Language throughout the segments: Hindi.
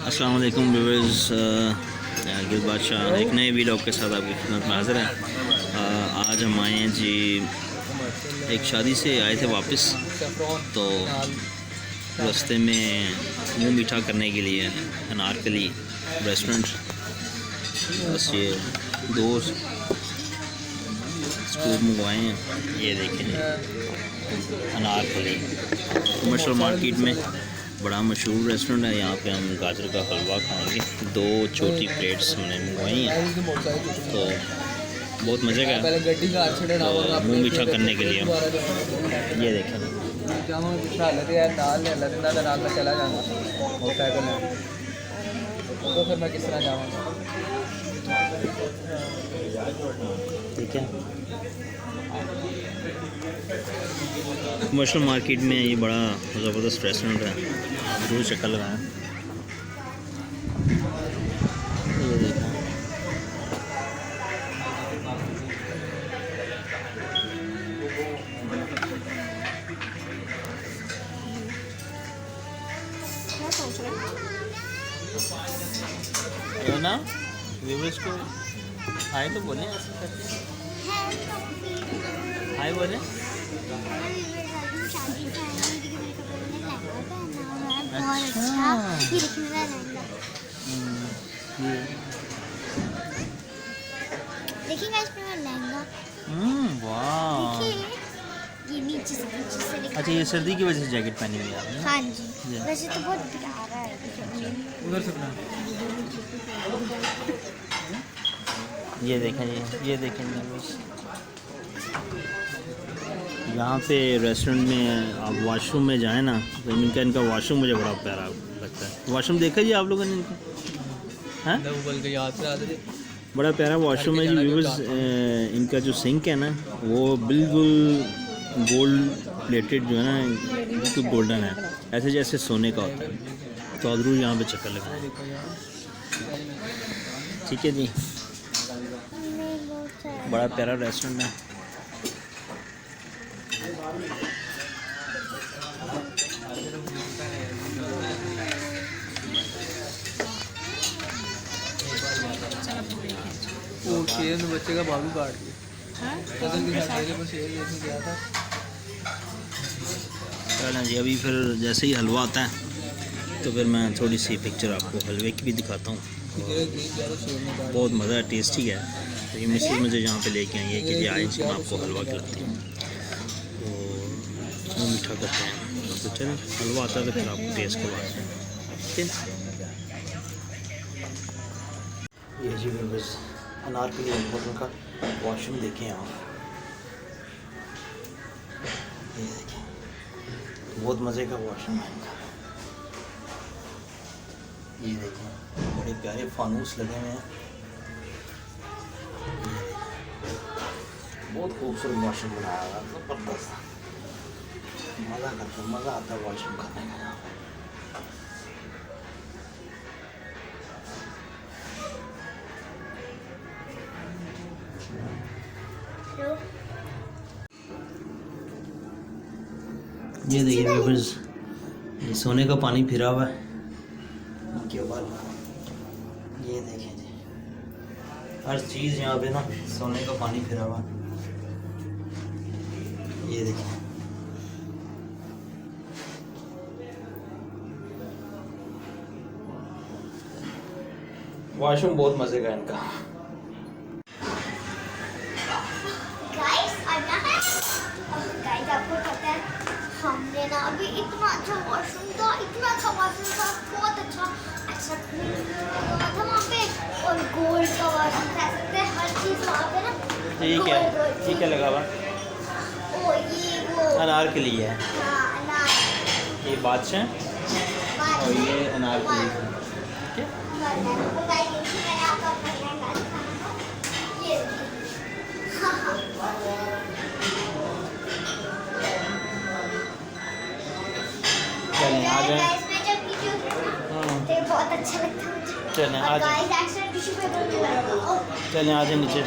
अस्सलाम वालेकुम व्यूअर्स, गिल बादशाह एक नए वीडियो के साथ आपकी खिदमत में हाज़िर है। आज हम आए हैं जी, एक शादी से आए थे वापस, तो रास्ते में मुंह मीठा करने के लिए अनारकली रेस्टोरेंट, बस ये दो स्कूप मंगवाए हैं। ये देखें अनारकली कमर्शियल मार्केट में बड़ा मशहूर रेस्टोरेंट है। यहाँ पे हम गाजर का हलवा खाएंगे। 2 छोटी प्लेट्स हमने मंगवाई हैं, तो बहुत मज़े का है। तो मुँह मीठा करने के लिए ये देखें, तो फिर मैं किस तरह जाऊँगा? ठीक है। कमर्शियल मार्केट में ये बड़ा ज़बरदस्त रेस्टोरेंट है, जरूर चक्कर लगाएं। ये देखा, है ना व्यूअर्स को हाय तो बोले, ऐसे करके हाय बोले। देखिएगा इसमें लहंगा। वाह, ये नीचे से अच्छा ये सर्दी की वजह से जैकेट पहनी हुई है आपने? हाँ जी, वैसे तो बहुत प्यारा है। उधर से अपना ये देखें, ये देखें यहाँ पे रेस्टोरेंट में आप वॉशरूम में जाएँ ना, तो इनका वॉशरूम मुझे बड़ा प्यारा लगता है। वॉशरूम देखा जी आप लोगों ने इनका? हैं, बड़ा प्यारा वॉशरूम है जी व्यूअर्स। इनका जो सिंक है ना, वो बिल्कुल गोल्ड प्लेटेड जो है ना, बिल्कुल गोल्डन है, ऐसे जैसे सोने का होता है। तो ज़रूर यहाँ पे चक्कर लगाएं। ठीक है जी, बड़ा प्यारा रेस्टोरेंट है। वो शेर ने बच्चे का बालू काट दिया। कदम के साथ मेरे पर शेर देखने गया था। चलें जी, अभी फिर जैसे ही हलवा आता है तो फिर मैं थोड़ी सी पिक्चर आपको हलवे की भी दिखाता हूँ। बहुत मज़ा है, टेस्टी है। तो ये मिसेज मुझे यहाँ पे लेके आई है कि जी आज मैं आपको हलवा खिलाती हूँ, तो मुँह मीठा करते हैं। तो चलें, हलवा आता है तो फिर आपको टेस्ट करवाते हैं। ठीक है, ये जी बस अनारकली होटल का वॉशरूम देखें आप, ये देखें, बहुत मज़े का वॉशरूम है इनका। ये देखें, बड़े प्यारे फानूस लगे हुए हैं। बहुत खूबसूरत वॉशरूम बनाया हुआ है, ज़बरदस्त, मज़ा करता, मज़ा आता है वॉशरूम करने का। ये देखिए व्यूअर्स, ये सोने का पानी फिरा हुआ है उनके ऊपर। ये देखें जी, हर चीज़ यहाँ पे ना सोने का पानी फिरा हुआ है। ये देखें, वॉशरूम बहुत मज़े का है इनका। आपको पता है हमने ना अभी इतना अच्छा वॉशरूम था, इतना अच्छा वॉशरूम था, बहुत अच्छा अच्छा था वहाँ पे, और गोल्ड का वॉशरूम कह सकते हैं, हर चीज़ वहाँ पे ना। ठीक है, ठीक है, लगा हुआ। ओ ये वो अनारकली है, हाँ अनार, ये बादशाह और ये अनारकली। ठीक है, बताइए कि मैंने आपका पहला ये हाँ हाँ चलें आ जाए। बहुत अच्छा लगता है मुझे। चलें आ जाए, चलें आ जाए नीचे,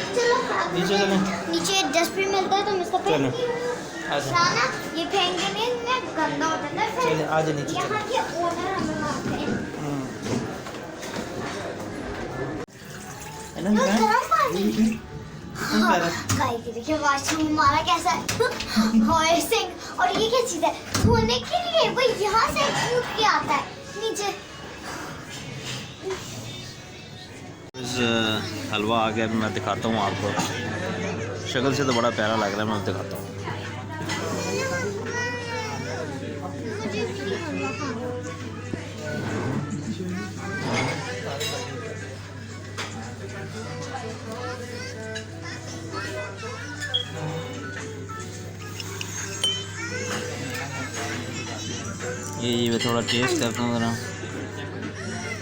नीचे चलें, नीचे डस्टबिन मिलता है तो हम इसको चलें आ जाए, ये फेंकने में गंदा हो जाता है। चलें आ जाए नीचे, यहाँ के ओनर हमें मारते हैं। गरम पानी। हाँ, गाइस ये देखिए वॉशरूम हमारा कैसा है। और सिंक, और ये क्या चीज़ है धोने के लिए, वो यहाँ से कूद के आता है नीचे। हलवा आ गया, मैं दिखाता हूँ आपको। शक्ल से तो बड़ा प्यारा लग रहा है, मैं दिखाता हूँ। मुझे भी हलवा खाना। ये मैं थोड़ा टेस्ट करता हूँ ज़रा।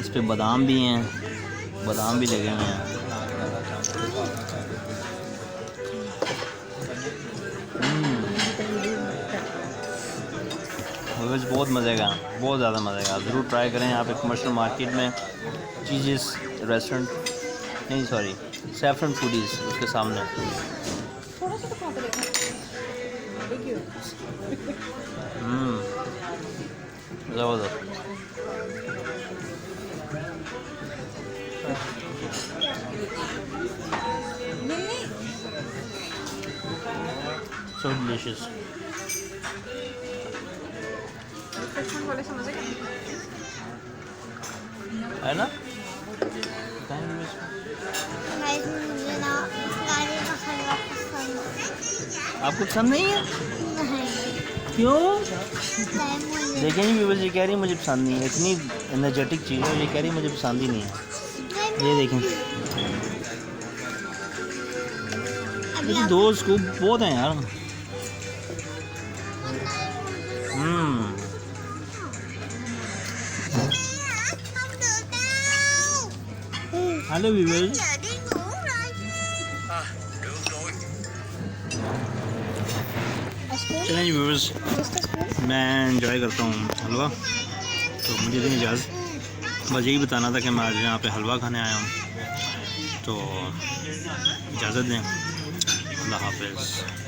इस पे बादाम भी हैं, बादाम भी लगे हुए हैं। बहुत मज़े का, बहुत ज़्यादा मज़े का। ज़रूर ट्राई करें। यहाँ पे कमर्शियल मार्केट में चीज़ेस रेस्टोरेंट, नहीं सॉरी, सैफरन फूडीज़, उसके सामने। ज़बरदस्त। So delicious. है ना? गाइस मुझे ना गाजर का हलवा पसंद है। आपको पसंद नहीं है? नहीं। क्यों? मुझे देखें जी व्यूअर्स, ये कह रही है मुझे पसंद नहीं है। इतनी एनर्जेटिक चीज़ है, ये कह रही है मुझे पसंद ही नहीं है। ये देखें, अभी आप 2 स्कूप बहुत हैं यार। हेलो व्यूअर्स, चलें जी व्यूअर्स, मैं एंजॉय करता हूँ हलवा, तो मुझे दें इजाज़त। बस यही बताना था कि मैं आज यहाँ पे हलवा खाने आया हूँ, तो इजाज़त दें। अल्लाह हाफ़िज़।